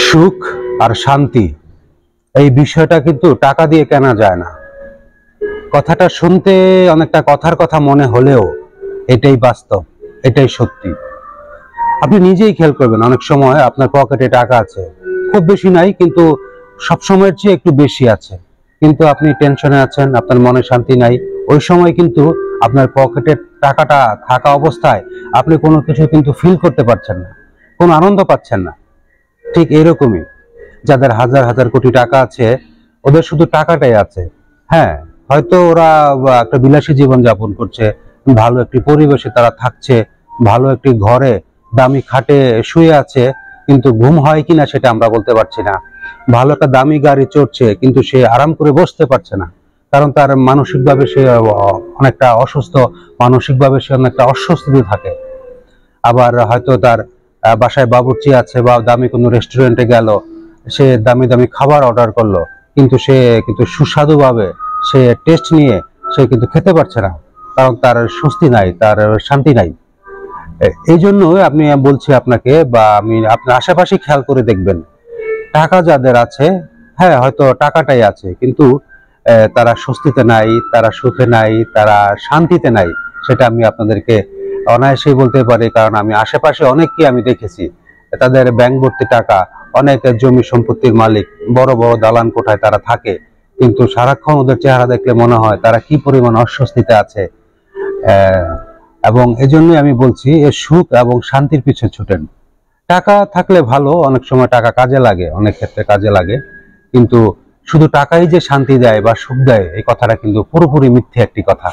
সুখ আর শান্তি এই বিষয়টা কিন্তু টাকা দিয়ে কেনা যায় না। কথাটা শুনতে অনেকটা কথার কথা মনে হলেও এটাই বাস্তব, এটাই সত্যি। আপনি নিজেই খেয়াল করবেন, অনেক সময় আপনার পকেটে টাকা আছে, খুব বেশি নাই কিন্তু সব সময়ের চেয়ে একটু বেশি আছে, কিন্তু আপনি টেনশনে আছেন, আপনার মনে শান্তি নাই। ওই সময় কিন্তু আপনার পকেটে টাকাটা থাকা অবস্থায় আপনি কোনো কিছু কিন্তু ফিল করতে পারছেন না, কোনো আনন্দ পাচ্ছেন না। ঠিক এরকমই যাদের হাজার হাজার কোটি টাকা আছে, ওদের শুধু টাকাটাই আছে। হ্যাঁ, হয়তো ওরা একটা বিলাসী জীবন যাপন করছে, ভালো একটি পরিবেশে তারা থাকছে, ভালো একটি ঘরে দামি খাটে শুয়ে আছে, কিন্তু ঘুম হয় কিনা সেটা আমরা বলতে পারছি না। ভালো একটা দামি গাড়ি চড়ছে, কিন্তু সে আরাম করে বসতে পারছে না, কারণ তার মানসিকভাবে সে অনেকটা অসুস্থ, মানসিকভাবে সে অনেকটা অস্বস্তিতে থাকে। আবার হয়তো তার বাসায় বাবুর্চি আছে বা দামি কোনো রেস্টুরেন্টে গেল, সে দামি দামি খাবার অর্ডার করলো, কিন্তু সে কিন্তু সুস্বাদুভাবে সে টেস্ট নিয়ে সে কিন্তু খেতে পারছে না, কারণ তার স্বস্তি নাই, তার শান্তি নাই। এই জন্য আমি বলছি আপনাকে, বা আমি আপনার আশেপাশে খেয়াল করে দেখবেন, টাকা যাদের আছে, হ্যাঁ হয়তো টাকাটাই আছে, কিন্তু তারা স্বস্তিতে নাই, তারা সুখে নাই, তারা শান্তিতে নাই। সেটা আমি আপনাদেরকে অনায়াসেই বলতে পারি, কারণ আমি আশেপাশে অনেককে আমি দেখেছি, তাদের ব্যাংক ভর্তি টাকা, অনেক জমি সম্পত্তির মালিক, বড় বড় দালান কোঠায় তারা থাকে, কিন্তু সারাক্ষণ ওদের চেহারা দেখলে মনে হয় তারা কি পরিমাণ অস্বস্তিতে আছে। এবং এজন্যই আমি বলছি, এ সুখ এবং শান্তির পিছনে ছুটেন। টাকা থাকলে ভালো, অনেক সময় টাকা কাজে লাগে, অনেক ক্ষেত্রে কাজে লাগে, কিন্তু শুধু টাকাই যে শান্তি দেয় বা সুখ দেয়, এই কথাটা কিন্তু পুরোপুরি মিথ্যে একটি কথা।